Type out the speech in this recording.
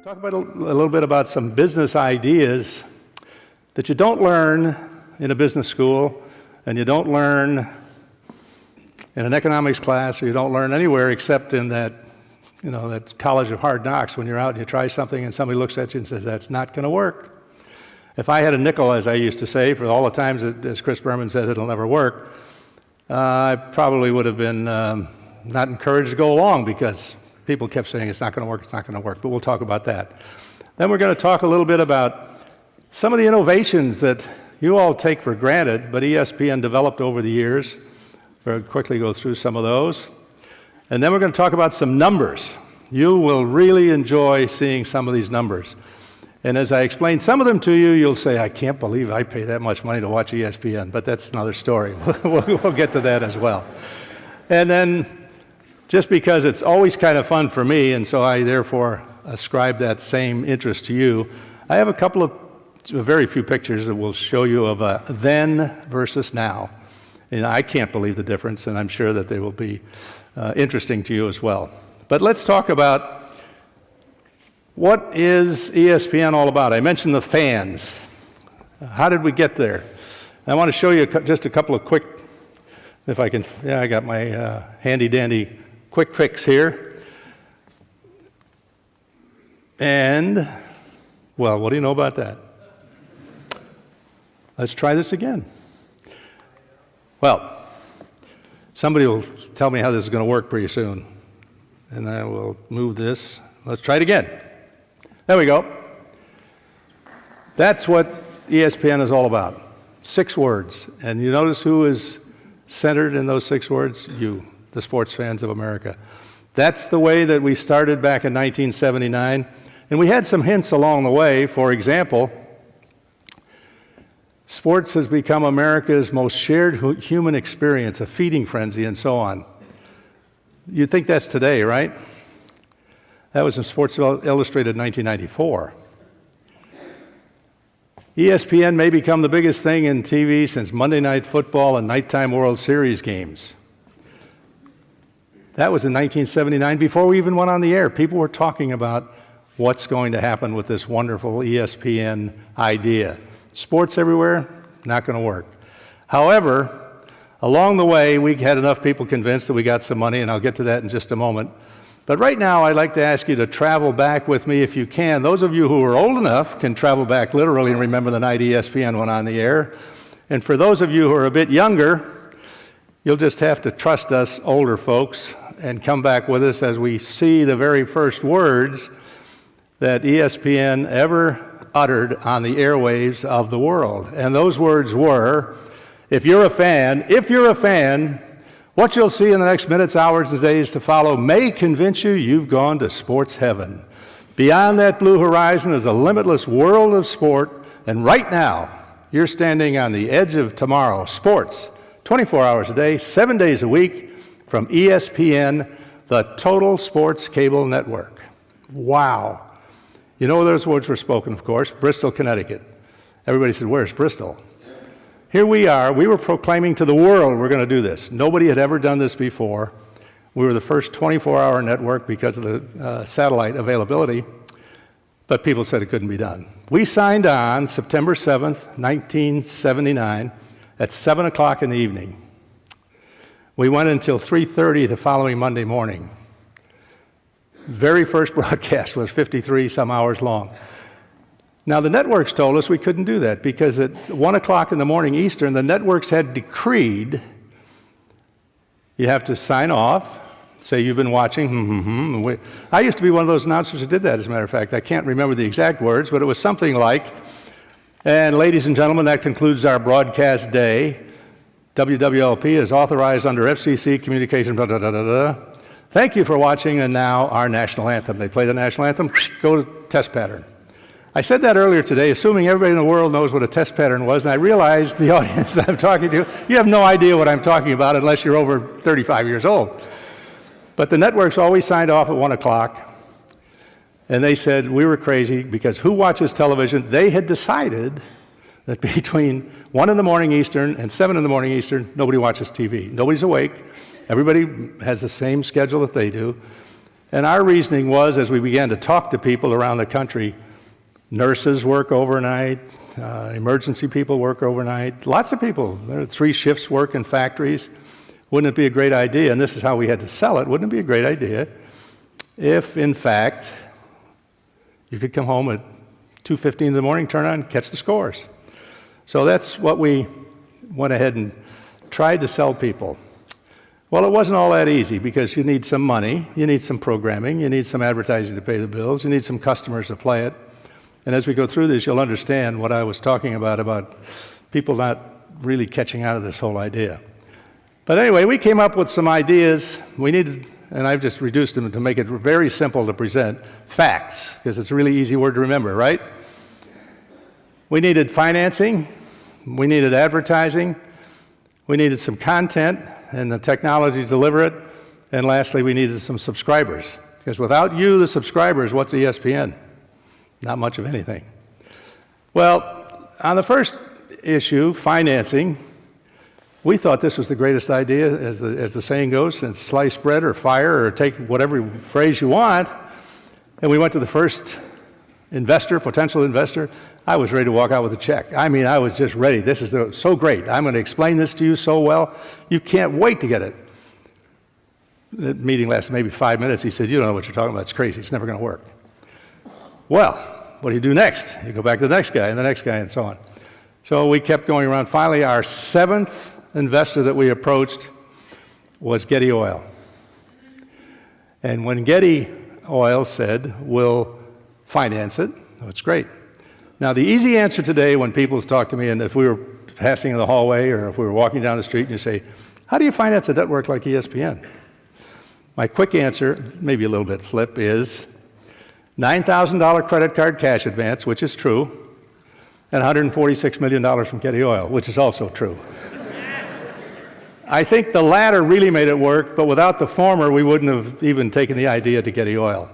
Talk about a little bit about some business ideas that you don't learn in a business school, and you don't learn in an economics class, or you don't learn anywhere except in that, that college of hard knocks when you're out and you try something and somebody looks at you and says, that's not going to work. If I had a nickel, as I used to say, for all the times that, as Chris Berman said, it'll never work, I probably would have been not encouraged to go along because people kept saying it's not going to work, it's not going to work, but we'll talk about that. Then we're going to talk a little bit about some of the innovations that you all take for granted, but ESPN developed over the years. We'll quickly go through some of those. And then we're going to talk about some numbers. You will really enjoy seeing some of these numbers. And as I explain some of them to you, you'll say, I can't believe I pay that much money to watch ESPN, but that's another story. We'll get to that as well. And then, just because it's always kind of fun for me, and so I therefore ascribe that same interest to you, I have very few pictures that will show you of a then versus now. And I can't believe the difference, and I'm sure that they will be interesting to you as well. But let's talk about what is ESPN all about. I mentioned the fans. How did we get there? I want to show you just a couple of quick, if I can, I got my handy-dandy quick fix here. And, well, what do you know about that? Let's try this again. Well, somebody will tell me how this is going to work pretty soon. And I will move this. Let's try it again. There we go. That's what ESPN is all about. 6 words. And you notice who is centered in those 6 words? You, the sports fans of America. That's the way that we started back in 1979. And we had some hints along the way. For example, sports has become America's most shared human experience, a feeding frenzy, and so on. You'd think that's today, right? That was in Sports Illustrated 1994. ESPN may become the biggest thing in TV since Monday Night Football and nighttime World Series games. That was in 1979, before we even went on the air. People were talking about what's going to happen with this wonderful ESPN idea. Sports everywhere, not going to work. However, along the way, we had enough people convinced that we got some money, and I'll get to that in just a moment. But right now, I'd like to ask you to travel back with me if you can. Those of you who are old enough can travel back literally and remember the night ESPN went on the air. And for those of you who are a bit younger, you'll just have to trust us older folks and come back with us as we see the very first words that ESPN ever uttered on the airwaves of the world. And those words were, if you're a fan, what you'll see in the next minutes, hours, and days to follow may convince you you've gone to sports heaven. Beyond that blue horizon is a limitless world of sport, and right now, you're standing on the edge of tomorrow. Sports, 24 hours a day, 7 days a week, from ESPN, the total sports cable network. Wow. You know where those words were spoken, of course, Bristol, Connecticut. Everybody said, where's Bristol? Here we are. We were proclaiming to the world we're going to do this. Nobody had ever done this before. We were the first 24-hour network because of the satellite availability, but people said it couldn't be done. We signed on September 7th, 1979, at 7 o'clock in the evening. We went until 3:30 the following Monday morning. Very first broadcast was 53 some hours long. Now, the networks told us we couldn't do that because at 1 o'clock in the morning Eastern, the networks had decreed you have to sign off, say you've been watching, I used to be one of those announcers who did that, as a matter of fact. I can't remember the exact words, but it was something like, and ladies and gentlemen, that concludes our broadcast day. WWLP is authorized under FCC communication, blah, blah, blah, blah, blah. Thank you for watching, and now our national anthem. They play the national anthem, go to test pattern. I said that earlier today, assuming everybody in the world knows what a test pattern was, and I realized the audience that I'm talking to, you have no idea what I'm talking about unless you're over 35 years old. But the networks always signed off at 1 o'clock, and they said we were crazy because who watches television? They had decided that between 1 in the morning Eastern and 7 in the morning Eastern, nobody watches TV. Nobody's awake. Everybody has the same schedule that they do. And our reasoning was, as we began to talk to people around the country, nurses work overnight, emergency people work overnight, lots of people, there are 3 shifts work in factories. Wouldn't it be a great idea, and this is how we had to sell it, wouldn't it be a great idea if, in fact, you could come home at 2:15 in the morning, turn on, catch the scores. So that's what we went ahead and tried to sell people. Well, it wasn't all that easy because you need some money, you need some programming, you need some advertising to pay the bills, you need some customers to play it. And as we go through this, you'll understand what I was talking about people not really catching on to this whole idea. But anyway, we came up with some ideas. We needed, and I've just reduced them to make it very simple to present, facts, because it's a really easy word to remember, right? We needed financing, we needed advertising, we needed some content and the technology to deliver it, and lastly, we needed some subscribers. Because without you, the subscribers, what's ESPN? Not much of anything. Well, on the first issue, financing, we thought this was the greatest idea, as the saying goes, since sliced bread or fire or take whatever phrase you want. And we went to the first investor, potential investor. I was ready to walk out with a check. I mean, I was just ready. This is so great. I'm going to explain this to you so well. You can't wait to get it. The meeting lasted maybe 5 minutes. He said, "You don't know what you're talking about. It's crazy. It's never going to work." Well, what do you do next? You go back to the next guy and the next guy and so on. So we kept going around. Finally, our 7th investor that we approached was Getty Oil. And when Getty Oil said, "We'll finance it," that's great. Now, the easy answer today when people talk to me, and if we were passing in the hallway or if we were walking down the street and you say, "How do you finance a network like ESPN?" My quick answer, maybe a little bit flip, is $9,000 credit card cash advance, which is true, and $146 million from Getty Oil, which is also true. I think the latter really made it work, but without the former, we wouldn't have even taken the idea to Getty Oil.